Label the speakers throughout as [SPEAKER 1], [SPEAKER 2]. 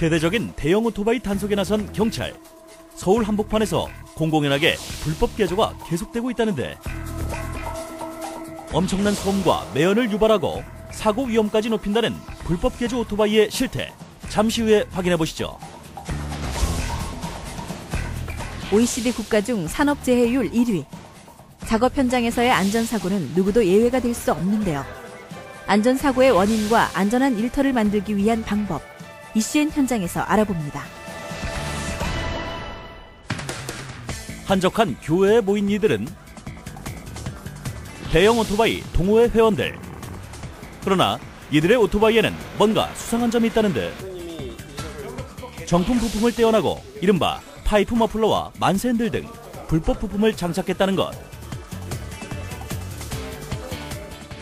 [SPEAKER 1] 대대적인 대형 오토바이 단속에 나선 경찰. 서울 한복판에서 공공연하게 불법 개조가 계속되고 있다는데 엄청난 소음과 매연을 유발하고 사고 위험까지 높인다는 불법 개조 오토바이의 실태. 잠시 후에 확인해 보시죠.
[SPEAKER 2] OECD 국가 중 산업재해율 1위. 작업 현장에서의 안전사고는 누구도 예외가 될 수 없는데요. 안전사고의 원인과 안전한 일터를 만들기 위한 방법. ECN 현장에서 알아봅니다.
[SPEAKER 1] 한적한 교외에 모인 이들은 대형 오토바이 동호회 회원들. 그러나 이들의 오토바이에는 뭔가 수상한 점이 있다는데 정품 부품을 떼어나고 이른바 파이프 머플러와 만세핸들 등 불법 부품을 장착했다는 것.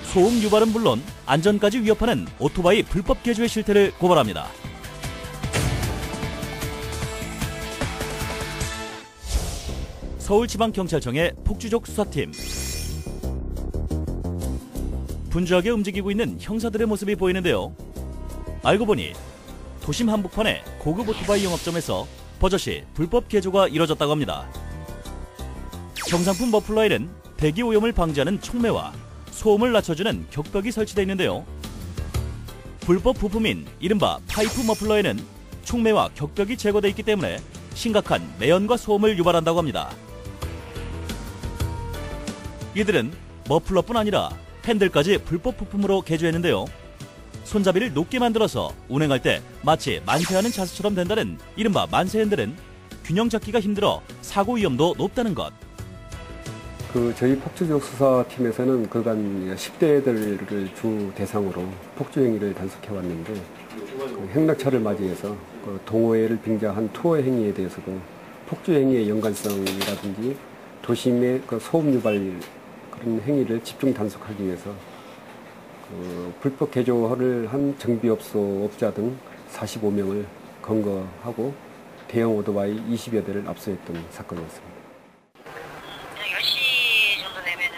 [SPEAKER 1] 소음 유발은 물론 안전까지 위협하는 오토바이 불법 개조의 실태를 고발합니다. 서울지방경찰청의 폭주족 수사팀. 분주하게 움직이고 있는 형사들의 모습이 보이는데요. 알고 보니 도심 한복판의 고급 오토바이 영업점에서 버젓이 불법 개조가 이뤄졌다고 합니다. 정상품 머플러에는 대기 오염을 방지하는 촉매와 소음을 낮춰주는 격벽이 설치되어 있는데요. 불법 부품인 이른바 파이프 머플러에는 촉매와 격벽이 제거되어 있기 때문에 심각한 매연과 소음을 유발한다고 합니다. 이들은 머플러뿐 아니라 핸들까지 불법 부품으로 개조했는데요. 손잡이를 높게 만들어서 운행할 때 마치 만세하는 자세처럼 된다는 이른바 만세핸들은 균형 잡기가 힘들어 사고 위험도 높다는 것.
[SPEAKER 3] 저희 폭주족 수사팀에서는 그간 10대들을 주 대상으로 폭주 행위를 단속해 왔는데 행락철을 맞이해서 동호회를 빙자한 투어 행위에 대해서도 폭주 행위의 연관성이라든지 도심의 소음 유발 그런 행위를 집중 단속하기 위해서 불법 개조를 한 정비업소 업자 등 45명을 검거하고 대형 오토바이 20여 대를 압수했던 사건이었습니다.
[SPEAKER 4] 10시 정도 되면은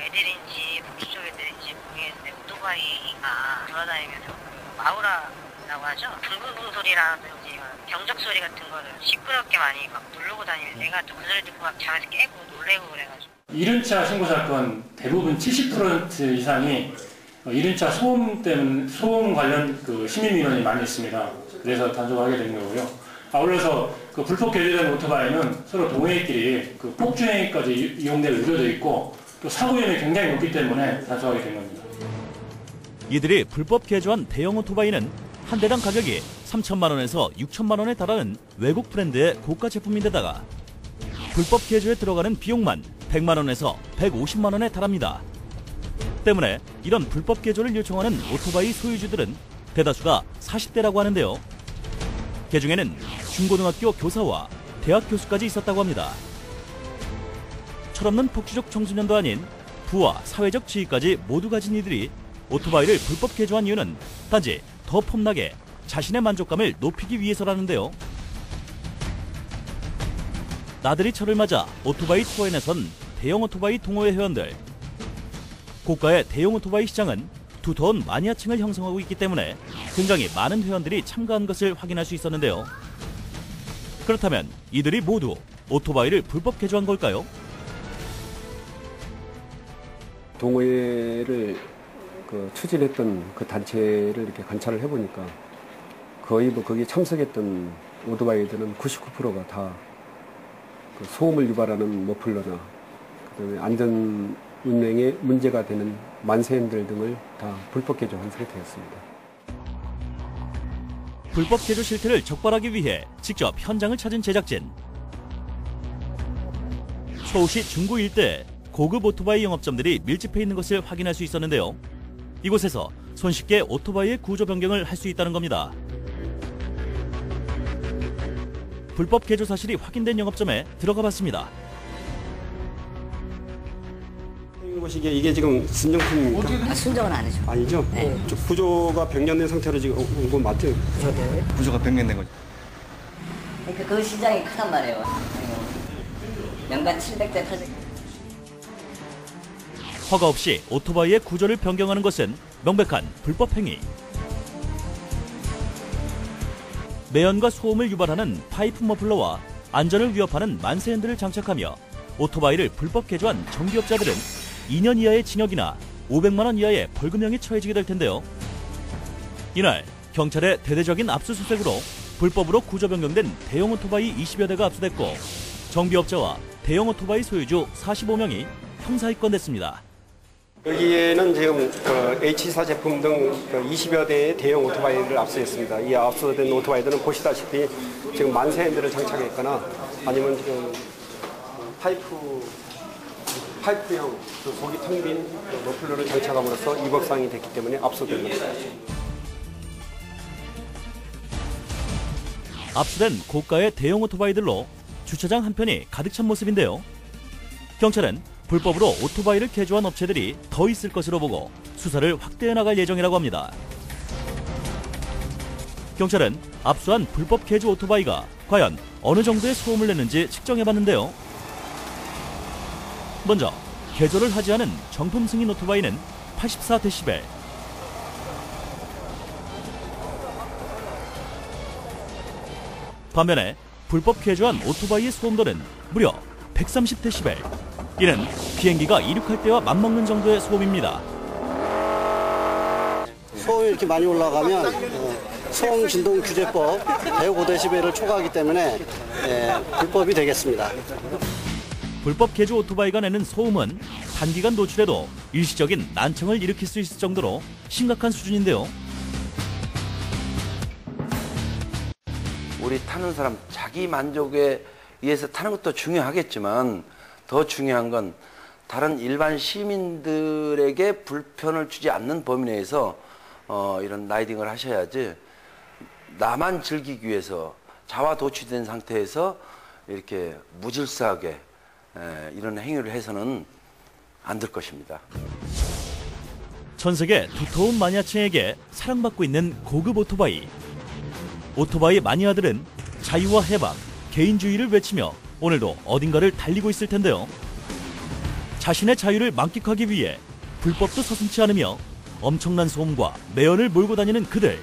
[SPEAKER 4] 애들인지 북쪽 애들인지 모르겠는데 오토바이가 돌아다니면서 마우라라고 하죠. 붕붕붕 소리라든지 경적 소리 같은 거를 시끄럽게 많이 막 누르고 다니면서 애가 또 그 소리 듣고 막 자면서 깨고 놀래고 그래가지고.
[SPEAKER 5] 이륜차 신고 사건 대부분 70% 이상이 이륜차 소음 때문에 소음 관련 시민 민원이 많이 있습니다. 그래서 단속하게 된 거고요. 아울러서 불법 개조된 오토바이는 서로 동호회끼리 폭주 행위까지 이용될 우려도 있고 또 사고 위험이 굉장히 높기 때문에 단속하게 된 겁니다.
[SPEAKER 1] 이들이 불법 개조한 대형 오토바이는 한 대당 가격이 3천만 원에서 6천만 원에 달하는 외국 브랜드의 고가 제품인데다가 불법 개조에 들어가는 비용만 100만 원에서 150만 원에 달합니다. 때문에 이런 불법 개조를 요청하는 오토바이 소유주들은 대다수가 40대라고 하는데요. 그중에는 중고등학교 교사와 대학 교수까지 있었다고 합니다. 철없는 폭주족 청소년도 아닌 부와 사회적 지위까지 모두 가진 이들이 오토바이를 불법 개조한 이유는 단지 더 폼나게 자신의 만족감을 높이기 위해서라는데요. 나들이 철을 맞아 오토바이 투어에 나선 대형 오토바이 동호회 회원들. 고가의 대형 오토바이 시장은 두터운 마니아층을 형성하고 있기 때문에 굉장히 많은 회원들이 참가한 것을 확인할 수 있었는데요. 그렇다면 이들이 모두 오토바이를 불법 개조한 걸까요?
[SPEAKER 3] 동호회를 추진했던 그 단체를 이렇게 관찰을 해보니까 거의 거기에 참석했던 오토바이들은 99%가 다 소음을 유발하는 머플러나 그다음에 안전 운행에 문제가 되는 만세핸들 등을 다 불법 개조한 상태였습니다.
[SPEAKER 1] 불법 개조 실태를 적발하기 위해 직접 현장을 찾은 제작진. 서울시 중구 일대에 고급 오토바이 영업점들이 밀집해 있는 것을 확인할 수 있었는데요. 이곳에서 손쉽게 오토바이의 구조 변경을 할 수 있다는 겁니다. 불법 개조 사실이 확인된 영업점에 들어가 봤습니다.
[SPEAKER 6] 보시기에 이게 지금 순정품입니까?
[SPEAKER 7] 순정은 아니죠.
[SPEAKER 6] 아니죠?
[SPEAKER 7] 네.
[SPEAKER 6] 구조가 변경된 상태로 지금 온 건 맞죠?
[SPEAKER 8] 구조가 변경된 거죠.
[SPEAKER 7] 그러니까 그 시장이 크단 말이에요. 연간 700대, 800대.
[SPEAKER 1] 허가 없이 오토바이의 구조를 변경하는 것은 명백한 불법 행위. 매연과 소음을 유발하는 파이프 머플러와 안전을 위협하는 만세핸들을 장착하며 오토바이를 불법 개조한 정비업자들은 2년 이하의 징역이나 500만 원 이하의 벌금형이 처해지게 될 텐데요. 이날 경찰의 대대적인 압수수색으로 불법으로 구조 변경된 대형 오토바이 20여 대가 압수됐고 정비업자와 대형 오토바이 소유주 45명이 형사 입건됐습니다.
[SPEAKER 6] 여기에는 지금 H사 제품 등 20여 대의 대형 오토바이를 압수했습니다. 이 압수된 오토바이들은 보시다시피 지금 만세핸들을 장착했거나 아니면 지금 파이프형 속이 텅 빈 머플러를 장착함으로써 위법사항이 됐기 때문에 압수된 겁니다.
[SPEAKER 1] 압수된 고가의 대형 오토바이들로 주차장 한편이 가득 찬 모습인데요. 경찰은 불법으로 오토바이를 개조한 업체들이 더 있을 것으로 보고 수사를 확대해 나갈 예정이라고 합니다. 경찰은 압수한 불법 개조 오토바이가 과연 어느 정도의 소음을 내는지 측정해봤는데요. 먼저 개조를 하지 않은 정품 승인 오토바이는 84데시벨, 반면에 불법 개조한 오토바이의 소음도는 무려 130데시벨. 이는 비행기가 이륙할 때와 맞먹는 정도의 소음입니다.
[SPEAKER 9] 소음이 이렇게 많이 올라가면 소음진동규제법 105데시벨을 초과하기 때문에 불법이 되겠습니다.
[SPEAKER 1] 불법 개조 오토바이가 내는 소음은 단기간 노출에도 일시적인 난청을 일으킬 수 있을 정도로 심각한 수준인데요.
[SPEAKER 10] 우리 타는 사람 자기 만족에 의해서 타는 것도 중요하겠지만 더 중요한 건 다른 일반 시민들에게 불편을 주지 않는 범위 내에서 이런 라이딩을 하셔야지 나만 즐기기 위해서 자화 도취된 상태에서 이렇게 무질서하게 이런 행위를 해서는 안 될 것입니다.
[SPEAKER 1] 전 세계 두터운 마니아층에게 사랑받고 있는 고급 오토바이. 오토바이 마니아들은 자유와 해방, 개인주의를 외치며 오늘도 어딘가를 달리고 있을 텐데요. 자신의 자유를 만끽하기 위해 불법도 서슴지 않으며 엄청난 소음과 매연을 몰고 다니는 그들.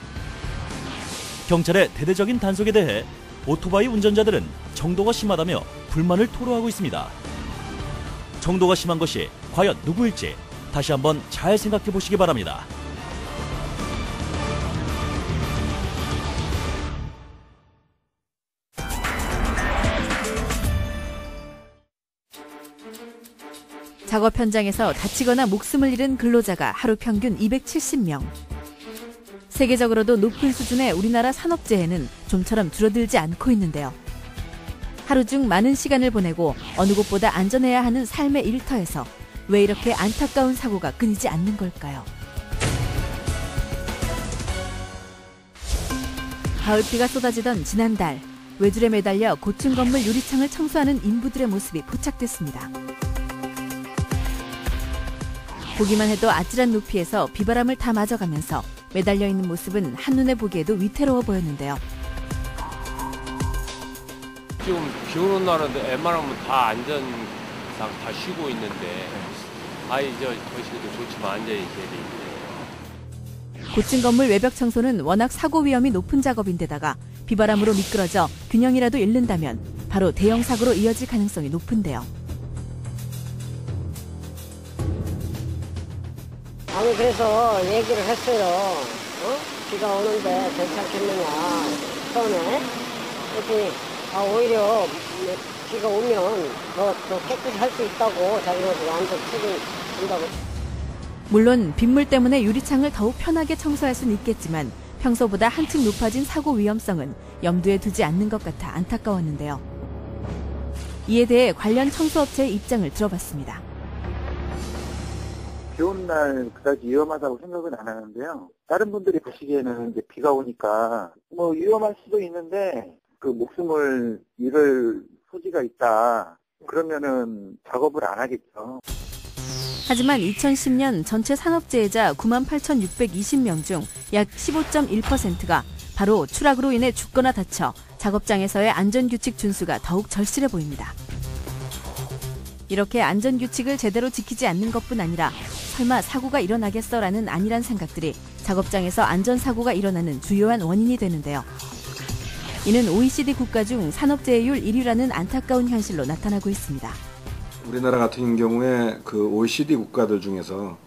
[SPEAKER 1] 경찰의 대대적인 단속에 대해 오토바이 운전자들은 정도가 심하다며 불만을 토로하고 있습니다. 정도가 심한 것이 과연 누구일지 다시 한번 잘 생각해 보시기 바랍니다.
[SPEAKER 2] 작업 현장에서 다치거나 목숨을 잃은 근로자가 하루 평균 270명. 세계적으로도 높은 수준의 우리나라 산업재해는 좀처럼 줄어들지 않고 있는데요. 하루 중 많은 시간을 보내고 어느 곳보다 안전해야 하는 삶의 일터에서 왜 이렇게 안타까운 사고가 끊이지 않는 걸까요? 가을비가 쏟아지던 지난달, 외줄에 매달려 고층 건물 유리창을 청소하는 인부들의 모습이 포착됐습니다. 보기만 해도 아찔한 높이에서 비바람을 다 맞아가면서 매달려 있는 모습은 한눈에 보기에도 위태로워 보였는데요.
[SPEAKER 11] 지금 비 오는 날인데 웬만하면 다 안전상 다 쉬고 있는데 이제 거실도 좋지만 앉아있어야 되는데.
[SPEAKER 2] 고층 건물 외벽 청소는 워낙 사고 위험이 높은 작업인데다가 비바람으로 미끄러져 균형이라도 잃는다면 바로 대형 사고로 이어질 가능성이 높은데요.
[SPEAKER 12] 아니 그래서 얘기를 했어요. 비가 오는데 괜찮겠느냐 처음에. 그랬더니 오히려 비가 오면 더 깨끗이 할 수 있다고 자기네들 완전 책임진다고.
[SPEAKER 2] 물론 빗물 때문에 유리창을 더욱 편하게 청소할 수는 있겠지만 평소보다 한층 높아진 사고 위험성은 염두에 두지 않는 것 같아 안타까웠는데요. 이에 대해 관련 청소업체의 입장을 들어봤습니다.
[SPEAKER 13] 비 오는 날 그다지 위험하다고 생각은 안 하는데요. 다른 분들이 보시기에는 이제 비가 오니까 위험할 수도 있는데 그 목숨을 잃을 소지가 있다. 그러면은 작업을 안 하겠죠.
[SPEAKER 2] 하지만 2010년 전체 산업재해자 98,620명 중 약 15.1%가 바로 추락으로 인해 죽거나 다쳐 작업장에서의 안전규칙 준수가 더욱 절실해 보입니다. 이렇게 안전규칙을 제대로 지키지 않는 것뿐 아니라 설마 사고가 일어나겠어라는 안일한 생각들이 작업장에서 안전사고가 일어나는 주요한 원인이 되는데요. 이는 OECD 국가 중 산업재해율 1위라는 안타까운 현실로 나타나고 있습니다.
[SPEAKER 14] 우리나라 같은 경우에 그 OECD 국가들 중에서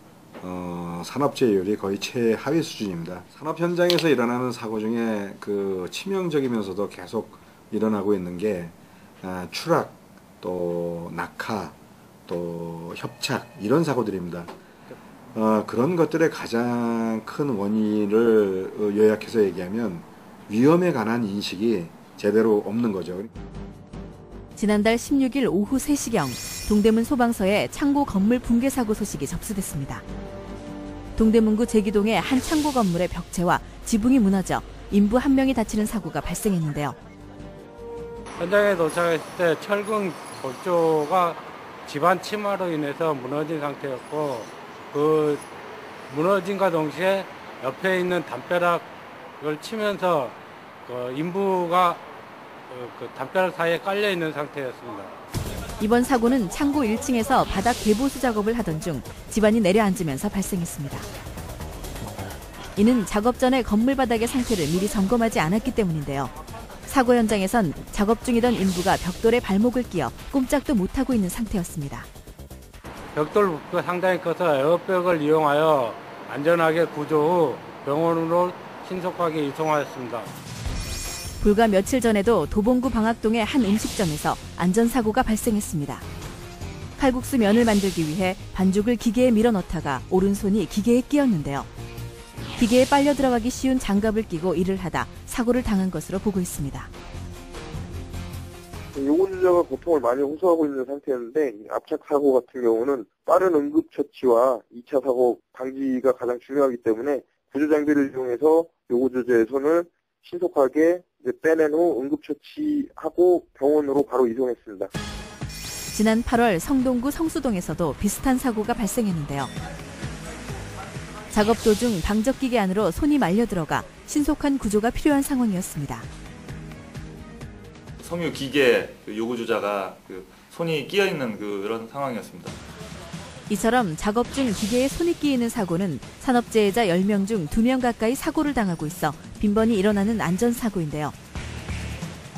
[SPEAKER 14] 산업재해율이 거의 최하위 수준입니다. 산업 현장에서 일어나는 사고 중에 그 치명적이면서도 계속 일어나고 있는 게 추락, 또 낙하, 또 협착 이런 사고들입니다. 그런 것들의 가장 큰 원인을 요약해서 얘기하면 위험에 관한 인식이 제대로 없는 거죠.
[SPEAKER 2] 지난달 16일 오후 3시경 동대문 소방서에 창고 건물 붕괴 사고 소식이 접수됐습니다. 동대문구 제기동의 한 창고 건물의 벽체와 지붕이 무너져 인부 1명이 다치는 사고가 발생했는데요.
[SPEAKER 15] 현장에 도착했을 때 철근 골조가 집안 침하로 인해서 무너진 상태였고, 그 무너진과 동시에 옆에 있는 담벼락을 치면서 그 인부가 그 담벼락 사이에 깔려 있는 상태였습니다.
[SPEAKER 2] 이번 사고는 창고 1층에서 바닥 대보수 작업을 하던 중 집안이 내려앉으면서 발생했습니다. 이는 작업 전에 건물 바닥의 상태를 미리 점검하지 않았기 때문인데요. 사고 현장에선 작업 중이던 인부가 벽돌에 발목을 끼어 꼼짝도 못하고 있는 상태였습니다.
[SPEAKER 15] 벽돌 부피가 상당히 커서 에어백을 이용하여 안전하게 구조 후 병원으로 신속하게 이송하였습니다.
[SPEAKER 2] 불과 며칠 전에도 도봉구 방학동의 한 음식점에서 안전사고가 발생했습니다. 칼국수 면을 만들기 위해 반죽을 기계에 밀어넣다가 오른손이 기계에 끼었는데요. 기계에 빨려 들어가기 쉬운 장갑을 끼고 일을 하다 사고를 당한 것으로 보고 있습니다.
[SPEAKER 13] 요구주자가 고통을 많이 호소하고 있는 상태였는데, 압착 사고 같은 경우는 빠른 응급처치와 2차 사고 방지가 가장 중요하기 때문에 구조장비를 이용해서 요구주자의 손을 신속하게 빼낸 후 응급처치하고 병원으로 바로 이송했습니다.
[SPEAKER 2] 지난 8월 성동구 성수동에서도 비슷한 사고가 발생했는데요. 작업 도중 방적기계 안으로 손이 말려 들어가 신속한 구조가 필요한 상황이었습니다.
[SPEAKER 16] 섬유 기계 요구주자가 손이 끼어 있는 그런 상황이었습니다.
[SPEAKER 2] 이처럼 작업 중 기계에 손이 끼이는 사고는 산업재해자 10명 중 2명 가까이 사고를 당하고 있어 빈번히 일어나는 안전사고인데요.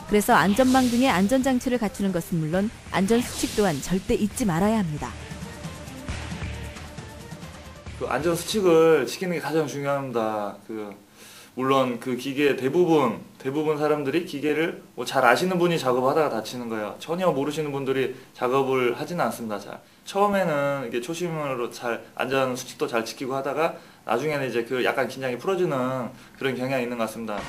[SPEAKER 2] 그래서 안전망 등의 안전장치를 갖추는 것은 물론 안전수칙 또한 절대 잊지 말아야 합니다.
[SPEAKER 16] 안전수칙을 지키는 게 가장 중요합니다. 물론 그 기계 대부분 사람들이 기계를 잘 아시는 분이 작업하다가 다치는 거예요. 전혀 모르시는 분들이 작업을 하지는 않습니다. 처음에는 이게 초심으로 잘 안전 수칙도 잘 지키고 하다가 나중에는 이제 약간 긴장이 풀어지는 그런 경향이 있는 것 같습니다.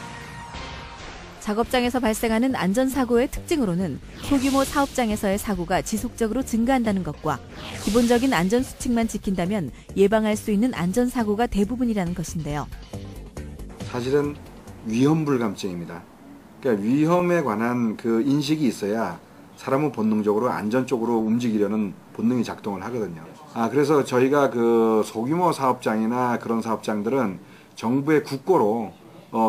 [SPEAKER 2] 작업장에서 발생하는 안전사고의 특징으로는 소규모 사업장에서의 사고가 지속적으로 증가한다는 것과 기본적인 안전수칙만 지킨다면 예방할 수 있는 안전사고가 대부분이라는 것인데요.
[SPEAKER 14] 사실은 위험불감증입니다. 그러니까 위험에 관한 그 인식이 있어야 사람은 본능적으로 안전 쪽으로 움직이려는 본능이 작동을 하거든요. 그래서 저희가 그 소규모 사업장이나 그런 사업장들은 정부의 국고로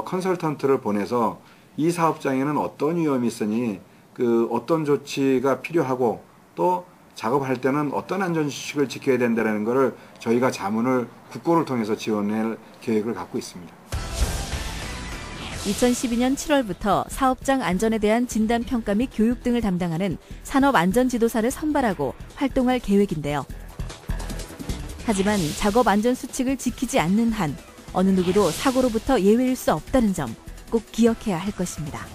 [SPEAKER 14] 컨설턴트를 보내서 이 사업장에는 어떤 위험이 있으니 어떤 조치가 필요하고 또 작업할 때는 어떤 안전수칙을 지켜야 된다는 것을 저희가 자문을 국고를 통해서 지원할 계획을 갖고 있습니다.
[SPEAKER 2] 2012년 7월부터 사업장 안전에 대한 진단평가 및 교육 등을 담당하는 산업안전지도사를 선발하고 활동할 계획인데요. 하지만 작업 안전 수칙을 지키지 않는 한 어느 누구도 사고로부터 예외일 수 없다는 점 꼭 기억해야 할 것입니다.